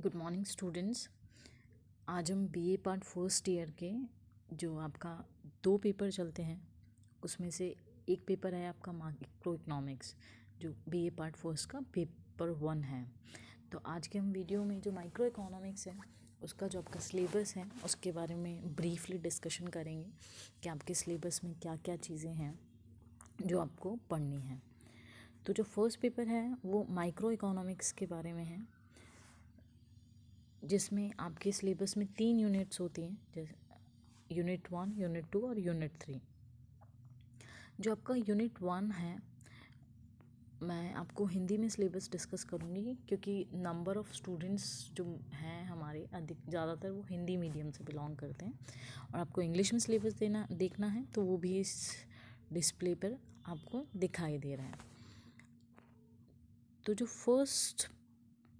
Good morning students. आज हम BA part first year के जो आपका 2 पेपर चलते हैं उसमें से एक पेपर है आपका माइक्रो इकोनॉमिक्स, जो बीए पार्ट फर्स्ट का पेपर 1 है। तो आज के हम वीडियो में जो माइक्रो इकोनॉमिक्स है उसका जो आपका सिलेबस है उसके बारे में ब्रीफली डिस्कशन करेंगे कि आपके सिलेबस में क्या क्या चीज़ें हैं जो आपको पढ़नी है। तो जो फर्स्ट पेपर है वो माइक्रो इकोनॉमिक्स के बारे में है, जिसमें आपके सिलेबस में 3 यूनिट्स होती हैं, जैसे यूनिट 1, यूनिट 2 और यूनिट 3। जो आपका यूनिट 1 है, मैं आपको हिंदी में सिलेबस डिस्कस करूँगी क्योंकि नंबर ऑफ़ स्टूडेंट्स जो हैं हमारे अधिक ज़्यादातर वो हिंदी मीडियम से बिलोंग करते हैं, और आपको इंग्लिश में सिलेबस देखना है तो वो भी इस डिस्प्ले पर आपको दिखाई दे रहा है। तो जो फर्स्ट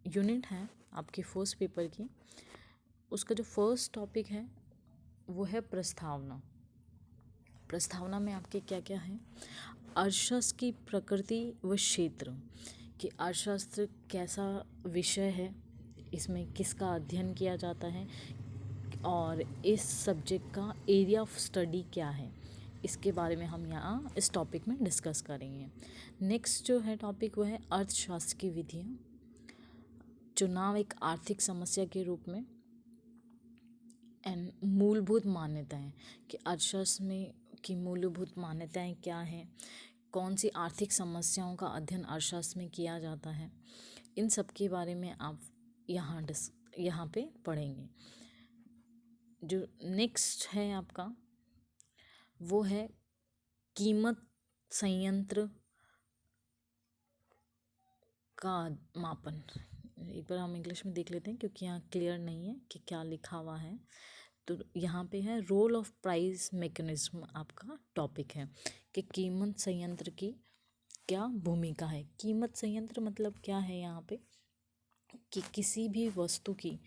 यूनिट है आपके फर्स्ट पेपर की, उसका जो फर्स्ट टॉपिक है वो है प्रस्तावना। प्रस्तावना में आपके क्या क्या है? अर्थशास्त्र की प्रकृति व क्षेत्र, कि अर्थशास्त्र कैसा विषय है, इसमें किसका अध्ययन किया जाता है और इस सब्जेक्ट का एरिया ऑफ स्टडी क्या है, इसके बारे में हम यहाँ इस टॉपिक में डिस्कस करेंगे। नेक्स्ट जो है टॉपिक वो है अर्थशास्त्र की विधियाँ, चुनाव एक आर्थिक समस्या के रूप में, एंड मूलभूत मान्यताएं, कि अर्थशास्त्र में की मूलभूत मान्यताएं क्या हैं, कौन सी आर्थिक समस्याओं का अध्ययन अर्थशास्त्र में किया जाता है, इन सब के बारे में आप यहाँ पे पढ़ेंगे। जो नेक्स्ट है आपका वो है कीमत संयंत्र का मापन। एक बार हम इंग्लिश में देख लेते हैं क्योंकि यहाँ क्लियर नहीं है कि क्या लिखा हुआ है। तो यहाँ पे है रोल ऑफ प्राइस मैकेनिज्म, आपका टॉपिक है कि कीमत संयंत्र की क्या भूमिका है। कीमत संयंत्र मतलब क्या है यहाँ पे, कि किसी भी वस्तु की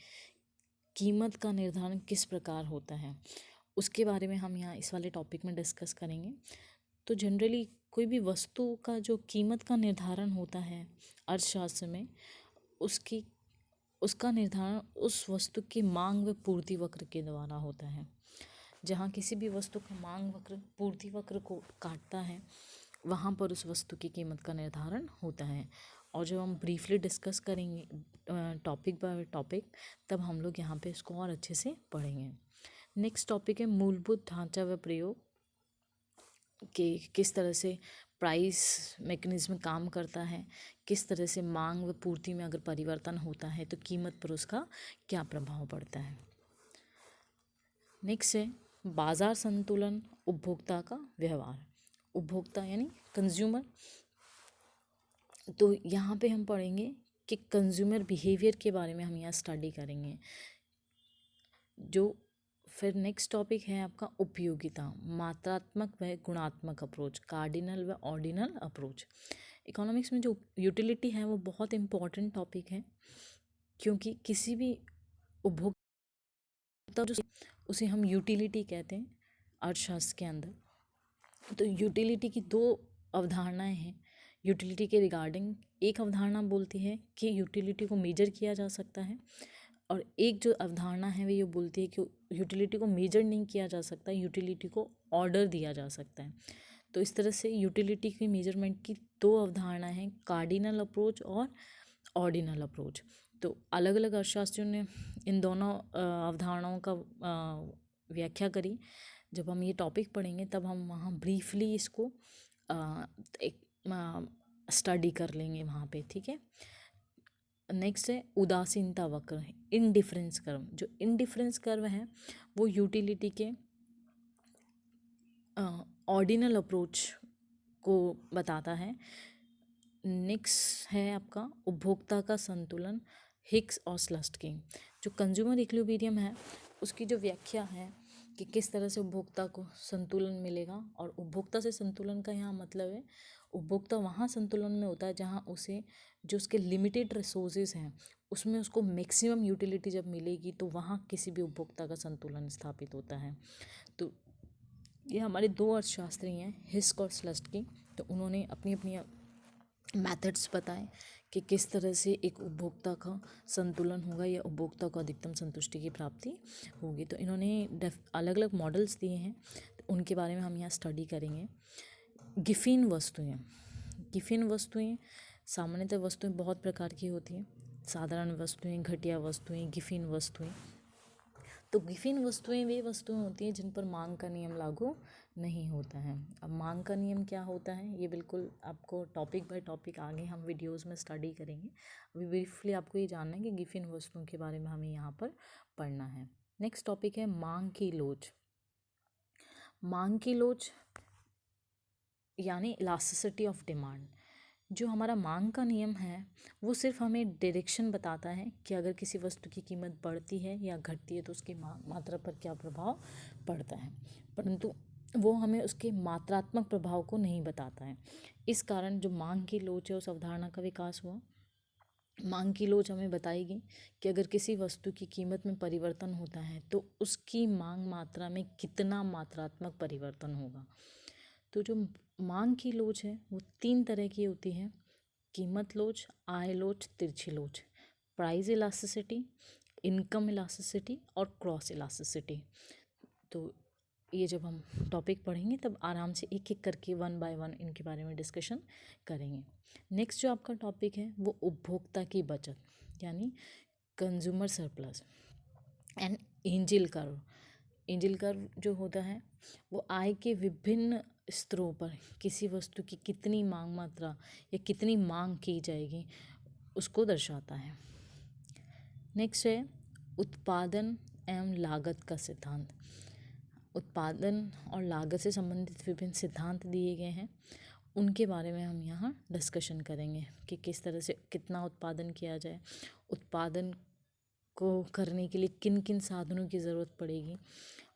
कीमत का निर्धारण किस प्रकार होता है, उसके बारे में हम यहाँ इस वाले टॉपिक में डिस्कस करेंगे। तो जनरली कोई भी वस्तु का जो कीमत का निर्धारण होता है अर्थशास्त्र में, उसका निर्धारण उस वस्तु की मांग व पूर्ति वक्र के द्वारा होता है। जहाँ किसी भी वस्तु का मांग वक्र पूर्ति वक्र को काटता है, वहाँ पर उस वस्तु की कीमत का निर्धारण होता है। और जब हम ब्रीफली डिस्कस करेंगे टॉपिक बाय टॉपिक, तब हम लोग यहाँ पे इसको और अच्छे से पढ़ेंगे। नेक्स्ट टॉपिक है मूलभूत ढांचा व प्रयोग, कि किस तरह से प्राइस मैकेनिज्म काम करता है, किस तरह से मांग व पूर्ति में अगर परिवर्तन होता है तो कीमत पर उसका क्या प्रभाव पड़ता है। नेक्स्ट है बाजार संतुलन, उपभोक्ता का व्यवहार, उपभोक्ता यानी कंज्यूमर। तो यहाँ पे हम पढ़ेंगे कि कंज्यूमर बिहेवियर के बारे में हम यहाँ स्टडी करेंगे। जो फिर नेक्स्ट टॉपिक है आपका उपयोगिता, मात्रात्मक व गुणात्मक अप्रोच, कार्डिनल व ऑर्डिनल अप्रोच। इकोनॉमिक्स में जो यूटिलिटी है वो बहुत इम्पॉर्टेंट टॉपिक है, क्योंकि किसी भी उपभोक्ता जो उसे हम यूटिलिटी कहते हैं अर्थशास्त्र के अंदर। तो यूटिलिटी की 2 अवधारणाएं हैं यूटिलिटी के रिगार्डिंग। एक अवधारणा बोलती है कि यूटिलिटी को मेजर किया जा सकता है, और एक जो अवधारणा है वो ये बोलती है कि यूटिलिटी को मेजर नहीं किया जा सकता, यूटिलिटी को ऑर्डर दिया जा सकता है। तो इस तरह से यूटिलिटी की मेजरमेंट की 2 अवधारणाएं हैं, कार्डिनल अप्रोच और ऑर्डिनल अप्रोच। तो अलग अलग अर्थशास्त्रियों ने इन दोनों अवधारणाओं का व्याख्या करी। जब हम ये टॉपिक पढ़ेंगे तब हम वहाँ ब्रीफली इसको एक स्टडी कर लेंगे वहाँ पे, ठीक है। नेक्स्ट है उदासीनता वक्र, इनडिफरेंस कर्व। जो इनडिफरेंस कर्व है वो यूटिलिटी के ऑर्डिनल अप्रोच को बताता है। नेक्स्ट है आपका उपभोक्ता का संतुलन, हिक्स और स्लस्ट की। जो कंज्यूमर इक्विलिब्रियम है उसकी जो व्याख्या है कि किस तरह से उपभोक्ता को संतुलन मिलेगा, और उपभोक्ता से संतुलन का यहाँ मतलब है उपभोक्ता वहाँ संतुलन में होता है जहाँ उसे जो उसके लिमिटेड रिसोर्सेज हैं उसमें उसको मैक्सिमम यूटिलिटी जब मिलेगी, तो वहाँ किसी भी उपभोक्ता का संतुलन स्थापित होता है। तो ये हमारे 2 अर्थशास्त्री हैं, हिस्क और स्लस्ट की। तो उन्होंने अपनी अपनी मेथड्स बताए कि किस तरह से एक उपभोक्ता का संतुलन होगा या उपभोक्ता को अधिकतम संतुष्टि की प्राप्ति होगी। तो इन्होंने अलग अलग मॉडल्स दिए हैं, तो उनके बारे में हम यहाँ स्टडी करेंगे। गिफिन वस्तुएं। गिफिन वस्तुएं सामान्यतः वस्तुएं बहुत प्रकार की होती हैं, साधारण वस्तुएं, घटिया वस्तुएं, गिफिन वस्तुएं। तो गिफिन वस्तुएं वे वस्तुएं होती हैं जिन पर मांग का नियम लागू नहीं होता है। अब मांग का नियम क्या होता है, ये बिल्कुल आपको टॉपिक बाय टॉपिक आगे हम वीडियोस में स्टडी करेंगे। अभी ब्रीफली आपको ये जानना है कि गिफिन वस्तुओं के बारे में हमें यहाँ पर पढ़ना है। नेक्स्ट टॉपिक है मांग की लोच। मांग की लोच यानी इलास्टिसिटी ऑफ डिमांड। जो हमारा मांग का नियम है वो सिर्फ हमें डायरेक्शन बताता है कि अगर किसी वस्तु की कीमत बढ़ती है या घटती है तो उसकी मात्रा पर क्या प्रभाव पड़ता है, परंतु वो हमें उसके मात्रात्मक प्रभाव को नहीं बताता है। इस कारण जो मांग की लोच है उस अवधारणा का विकास हुआ। मांग की लोच हमें बताएगी कि अगर किसी वस्तु की कीमत में परिवर्तन होता है तो उसकी मांग मात्रा में कितना मात्रात्मक परिवर्तन होगा। तो जो मांग की लोच है वो 3 तरह की होती है: कीमत लोच, आय लोच, तिरछी लोच। प्राइस इलास्टिसिटी, इनकम इलास्टिसिटी और क्रॉस इलास्टिसिटी। तो ये जब हम टॉपिक पढ़ेंगे तब आराम से एक एक करके 1 बाय 1 इनके बारे में डिस्कशन करेंगे। नेक्स्ट जो आपका टॉपिक है वो उपभोक्ता की बचत यानी consumer surplus and angel curve. Angel curve जो होता है वो आय के विभिन्न स्तरों पर किसी वस्तु की कितनी मांग मात्रा या कितनी मांग की जाएगी उसको दर्शाता है। नेक्स्ट है उत्पादन एवं लागत का सिद्धांत। उत्पादन और लागत से संबंधित विभिन्न सिद्धांत दिए गए हैं, उनके बारे में हम यहाँ डिस्कशन करेंगे कि किस तरह से कितना उत्पादन किया जाए, उत्पादन को करने के लिए किन किन साधनों की ज़रूरत पड़ेगी,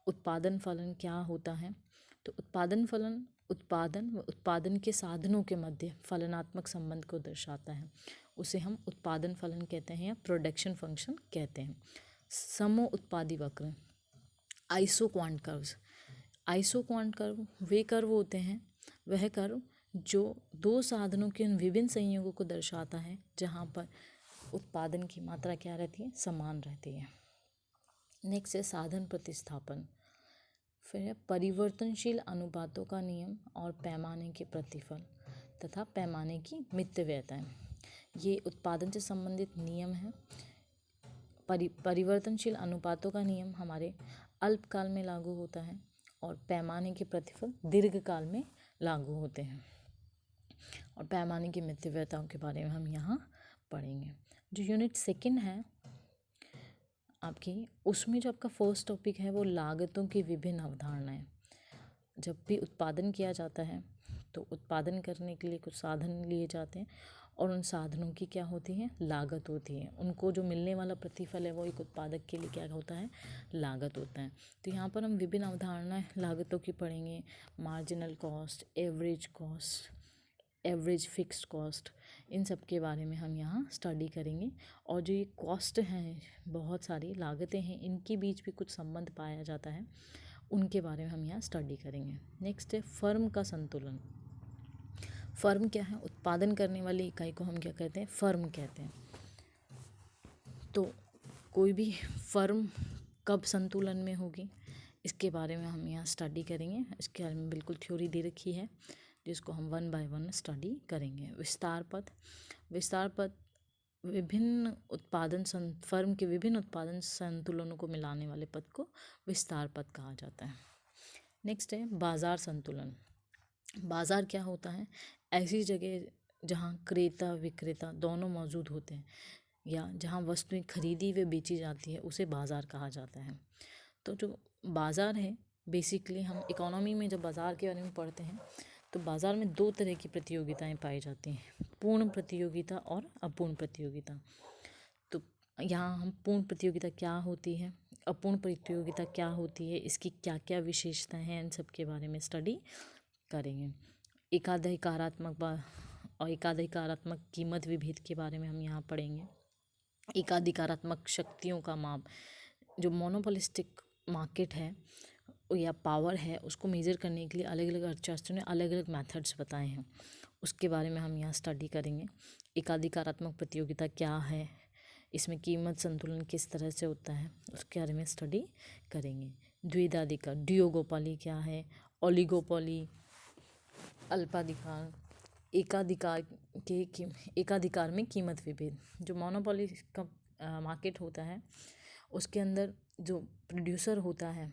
उत्पादन फलन क्या होता है। तो उत्पादन फलन उत्पादन व उत्पादन के साधनों के मध्य फलनात्मक संबंध को दर्शाता है, उसे हम उत्पादन फलन कहते हैं या प्रोडक्शन फंक्शन कहते हैं। समो उत्पादी वक्र, आइसोक्वांट कर्व्स। आइसोक्वांट कर्व वे कर्व होते हैं, वह कर्व जो दो साधनों के उन विभिन्न संयोगों को दर्शाता है जहाँ पर उत्पादन की मात्रा क्या रहती है, समान रहती है। नेक्स्ट है साधन प्रतिस्थापन। फिर है परिवर्तनशील अनुपातों का नियम और पैमाने के प्रतिफल तथा पैमाने की मितव्ययताएं। ये उत्पादन से संबंधित नियम है। परिवर्तनशील अनुपातों का नियम हमारे अल्पकाल में लागू होता है और पैमाने के प्रतिफल दीर्घकाल में लागू होते हैं। और पैमाने की मितव्ययताओं के बारे में हम यहाँ पढ़ेंगे। जो यूनिट 2 है आपकी, उसमें जो आपका फर्स्ट टॉपिक है वो लागतों की विभिन्न अवधारणाएं। जब भी उत्पादन किया जाता है तो उत्पादन करने के लिए कुछ साधन लिए जाते हैं और उन साधनों की क्या होती है, लागत होती है। उनको जो मिलने वाला प्रतिफल है वो एक उत्पादक के लिए क्या होता है, लागत होता है। तो यहाँ पर हम विभिन्न अवधारणाएं लागतों की पढ़ेंगे। Marginal cost, average cost, average fixed cost, इन सब के बारे में हम यहाँ स्टडी करेंगे। और जो ये कॉस्ट हैं, बहुत सारी लागतें हैं, इनके बीच भी कुछ संबंध पाया जाता है, उनके बारे में हम यहाँ स्टडी करेंगे। नेक्स्ट है फर्म का संतुलन। फर्म क्या है, उत्पादन करने वाली इकाई को हम क्या कहते हैं, फर्म कहते हैं। तो कोई भी फर्म कब संतुलन में होगी इसके बारे में हम यहाँ स्टडी करेंगे। इसके बारे में बिल्कुल थ्योरी दे रखी है जिसको हम 1 बाय 1 स्टडी करेंगे। विस्तार पद। विस्तार पद विभिन्न उत्पादन फर्म के विभिन्न उत्पादन संतुलनों को मिलाने वाले पद को विस्तार पद कहा जाता है। नेक्स्ट है बाजार संतुलन। बाजार क्या होता है, ऐसी जगह जहाँ क्रेता विक्रेता दोनों मौजूद होते हैं या जहाँ वस्तुएं खरीदी व बेची जाती है उसे बाजार कहा जाता है। तो जो बाजार है, बेसिकली हम इकोनॉमी में जब बाजार के बारे में पढ़ते हैं तो बाजार में 2 तरह की प्रतियोगिताएं पाई जाती हैं, पूर्ण प्रतियोगिता और अपूर्ण प्रतियोगिता। तो यहाँ हम पूर्ण प्रतियोगिता क्या होती है, अपूर्ण प्रतियोगिता क्या होती है, इसकी क्या क्या विशेषताएं हैं, इन सब के बारे में स्टडी करेंगे। एकाधिकारात्मक और एकाधिकारात्मक कीमत विभेद के बारे में हम यहाँ पढ़ेंगे। एकाधिकारात्मक शक्तियों का माप, जो मोनोपोलिस्टिक मार्केट है या पावर है उसको मेज़र करने के लिए अलग अलग अर्थशास्त्रियों ने अलग अलग मेथड्स बताए हैं, उसके बारे में हम यहाँ स्टडी करेंगे। एकाधिकारात्मक प्रतियोगिता क्या है, इसमें कीमत संतुलन किस तरह से होता है, उसके बारे में स्टडी करेंगे। द्विधाधिकार, डिओगोपाली क्या है, ओलिगोपोली, अल्पाधिकार, एकाधिकार में कीमत विभेद। जो मोनोपोली का मार्केट होता है उसके अंदर जो प्रोड्यूसर होता है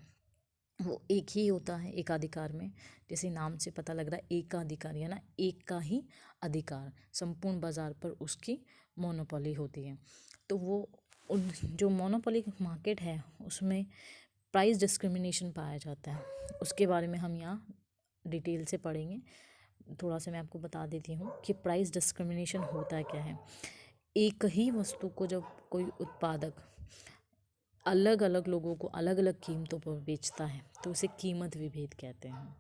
वो एक ही होता है। एकाधिकार में जैसे नाम से पता लग रहा है एकाधिकार, या ना एक का ही अधिकार, संपूर्ण बाजार पर उसकी मोनोपोली होती है। तो वो जो मोनोपोली मार्केट है उसमें प्राइस डिस्क्रिमिनेशन पाया जाता है, उसके बारे में हम यहाँ डिटेल से पढ़ेंगे। थोड़ा सा मैं आपको बता देती हूँ कि प्राइस डिस्क्रिमिनेशन होता क्या है। एक ही वस्तु को जब कोई उत्पादक अलग अलग लोगों को अलग अलग कीमतों पर बेचता है तो उसे कीमत विभेद कहते हैं।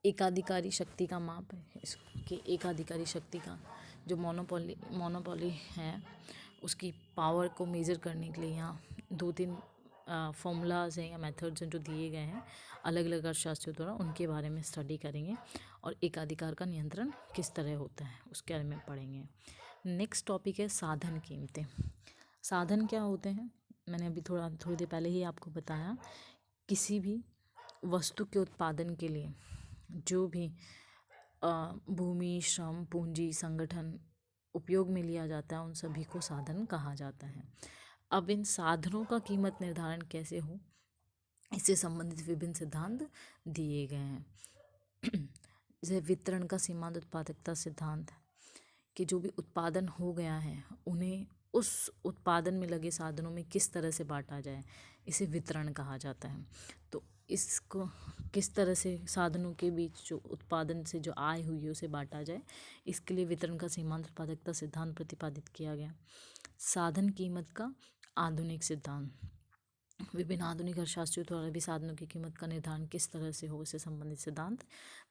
एकाधिकारी शक्ति का माप है, इसके एकाधिकारी शक्ति का जो मोनोपोली है उसकी पावर को मेज़र करने के लिए यहाँ 2-3 फॉर्मूलाज हैं या मेथड्स हैं जो दिए गए हैं अलग अलग अर्थशास्त्रियों द्वारा, उनके बारे में स्टडी करेंगे। और एकाधिकार का नियंत्रण किस तरह होता है उसके बारे में पढ़ेंगे। नेक्स्ट टॉपिक है साधन कीमतें। साधन क्या होते हैं, मैंने अभी थोड़ी देर पहले ही आपको बताया। किसी भी वस्तु के उत्पादन के लिए जो भी भूमि, श्रम, पूंजी, संगठन उपयोग में लिया जाता है उन सभी को साधन कहा जाता है। अब इन साधनों का कीमत निर्धारण कैसे हो, इससे संबंधित विभिन्न सिद्धांत दिए गए हैं। जैसे वितरण का सीमांत उत्पादकता सिद्धांत, कि जो भी उत्पादन हो गया है उन्हें उस उत्पादन में लगे साधनों में किस तरह से बांटा जाए, इसे वितरण कहा जाता है। तो इसको किस तरह से साधनों के बीच जो उत्पादन से जो आय हुई है उसे बांटा जाए, इसके लिए वितरण का सीमांत उत्पादकता सिद्धांत प्रतिपादित किया गया। साधन कीमत का आधुनिक सिद्धांत, विभिन्न आधुनिक अर्थशास्त्रियों द्वारा भी साधनों की कीमत का निर्धारण किस तरह से हो इससे संबंधित सिद्धांत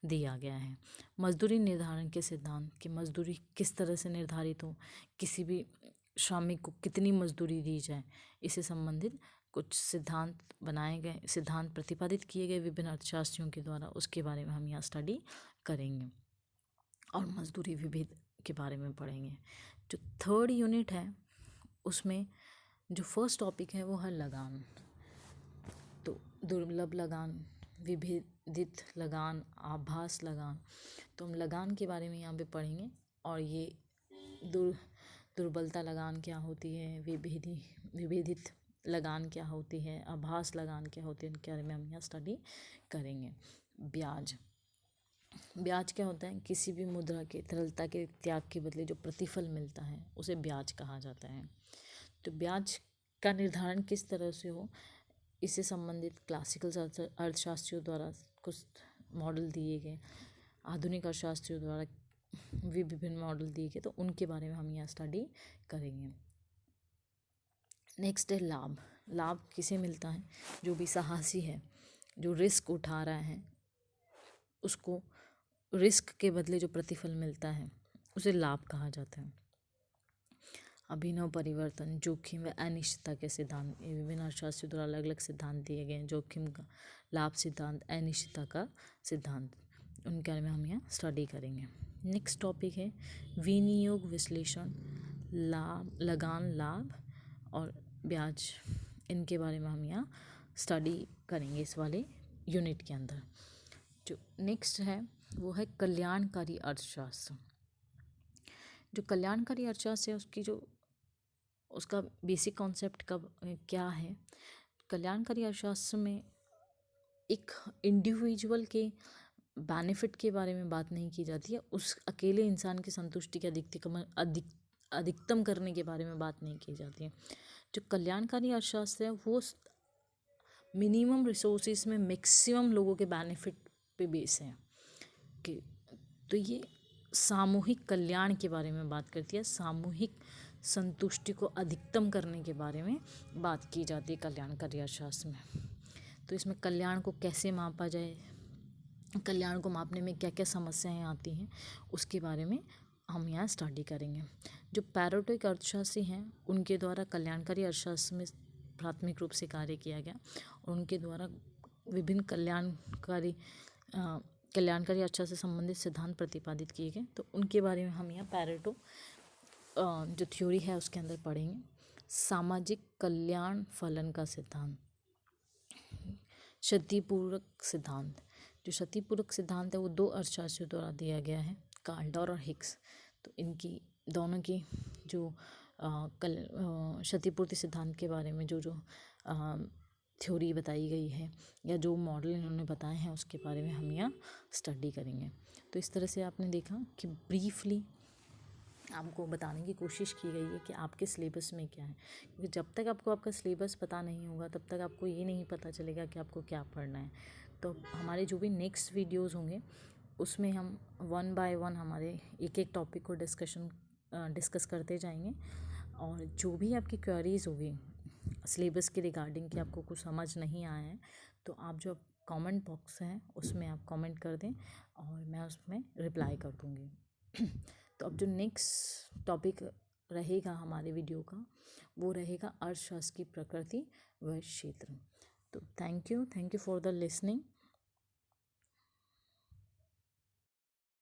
दिया गया है। मजदूरी निर्धारण के सिद्धांत, कि मजदूरी किस तरह से निर्धारित हो, किसी भी श्रमिक को कितनी मजदूरी दी जाए, इससे संबंधित कुछ सिद्धांत बनाए गए, सिद्धांत प्रतिपादित किए गए विभिन्न अर्थशास्त्रियों के द्वारा, उसके बारे में हम यहाँ स्टडी करेंगे। और मजदूरी विभेद के बारे में पढ़ेंगे। जो थर्ड यूनिट है उसमें जो फर्स्ट टॉपिक है वो है लगान। तो दुर्लभ लगान, विभेदित लगान, आभास लगान, तो हम लगान के बारे में यहाँ पे पढ़ेंगे। और ये दुर्बलता लगान क्या होती है, विभेदित लगान क्या होती है, आभास लगान क्या होती है, इनके बारे में हम यहाँ स्टडी करेंगे। ब्याज क्या होता है, किसी भी मुद्रा के तरलता के त्याग के बदले जो प्रतिफल मिलता है उसे ब्याज कहा जाता है। तो ब्याज का निर्धारण किस तरह से हो, इससे संबंधित क्लासिकल अर्थशास्त्रियों द्वारा कुछ मॉडल दिए गए, आधुनिक अर्थशास्त्रियों द्वारा भी विभिन्न मॉडल दिए गए, तो उनके बारे में हम यहाँ स्टडी करेंगे। नेक्स्ट है लाभ। लाभ किसे मिलता है, जो भी साहसी है, जो रिस्क उठा रहा है, उसको रिस्क के बदले जो प्रतिफल मिलता है उसे लाभ कहा जाता है। अभिनव परिवर्तन, जोखिम व अनिश्चितता के सिद्धांत, ये विभिन्न अर्थशास्त्रियों द्वारा अलग अलग सिद्धांत दिए गए हैं। जोखिम का लाभ सिद्धांत, अनिश्चितता का सिद्धांत, उनके बारे में हम यहाँ स्टडी करेंगे। नेक्स्ट टॉपिक है विनियोग विश्लेषण, लाभ, लगान, लाभ और ब्याज, इनके बारे में हम यहाँ स्टडी करेंगे इस वाले यूनिट के अंदर। जो नेक्स्ट है वो है कल्याणकारी अर्थशास्त्र। जो कल्याणकारी अर्थशास्त्र है उसका बेसिक कॉन्सेप्ट क्या है। कल्याणकारी अर्थशास्त्र में एक इंडिविजुअल के बेनिफिट के बारे में बात नहीं की जाती है, उस अकेले इंसान की संतुष्टि के अधिकतम करने के बारे में बात नहीं की जाती है। जो कल्याणकारी अर्थशास्त्र है वो मिनिमम रिसोर्सेज में मैक्सिमम लोगों के बेनिफिट पे बेस है कि, तो ये सामूहिक कल्याण के बारे में बात करती है, सामूहिक संतुष्टि को अधिकतम करने के बारे में बात की जाती है कल्याणकारी अर्थशास्त्र में। तो इसमें कल्याण को कैसे मापा जाए, कल्याण को मापने में क्या क्या समस्याएं आती हैं, उसके बारे में हम यहाँ स्टडी करेंगे। जो पैरोटिक अर्थशास्त्री हैं उनके द्वारा कल्याणकारी अर्थशास्त्र में प्राथमिक रूप से कार्य किया गया और उनके द्वारा विभिन्न कल्याणकारी कल्याणकारी आचार से संबंधित सिद्धांत प्रतिपादित किए गए, तो उनके बारे में हम यहाँ पैरेटो जो थ्योरी है उसके अंदर पढ़ेंगे। सामाजिक कल्याण फलन का सिद्धांत, क्षतिपूरक सिद्धांत। जो क्षतिपूरक सिद्धांत है वो दो अर्थशास्त्रियों द्वारा दिया गया है, काल्डर और हिक्स। तो इनकी दोनों की जो क्षतिपूर्ति सिद्धांत के बारे में जो जो थ्योरी बताई गई है या जो मॉडल इन्होंने बताए हैं उसके बारे में हम यहाँ स्टडी करेंगे। तो इस तरह से आपने देखा कि ब्रीफली आपको बताने की कोशिश की गई है कि आपके सिलेबस में क्या है, क्योंकि जब तक आपको आपका सिलेबस पता नहीं होगा तब तक आपको ये नहीं पता चलेगा कि आपको क्या पढ़ना है। तो हमारे जो भी नेक्स्ट वीडियोस होंगे उसमें हम 1 बाय 1 हमारे एक एक टॉपिक को डिस्कस करते जाएंगे, और जो भी आपकी क्वेरीज होगी सिलेबस के रिगार्डिंग कि आपको कुछ समझ नहीं आया है, तो आप जो कमेंट बॉक्स है उसमें आप कमेंट कर दें और मैं उसमें रिप्लाई कर दूँगी। तो अब जो नेक्स्ट टॉपिक रहेगा हमारे वीडियो का वो रहेगा अर्थशास्त्र की प्रकृति व क्षेत्र। तो thank you for the listening.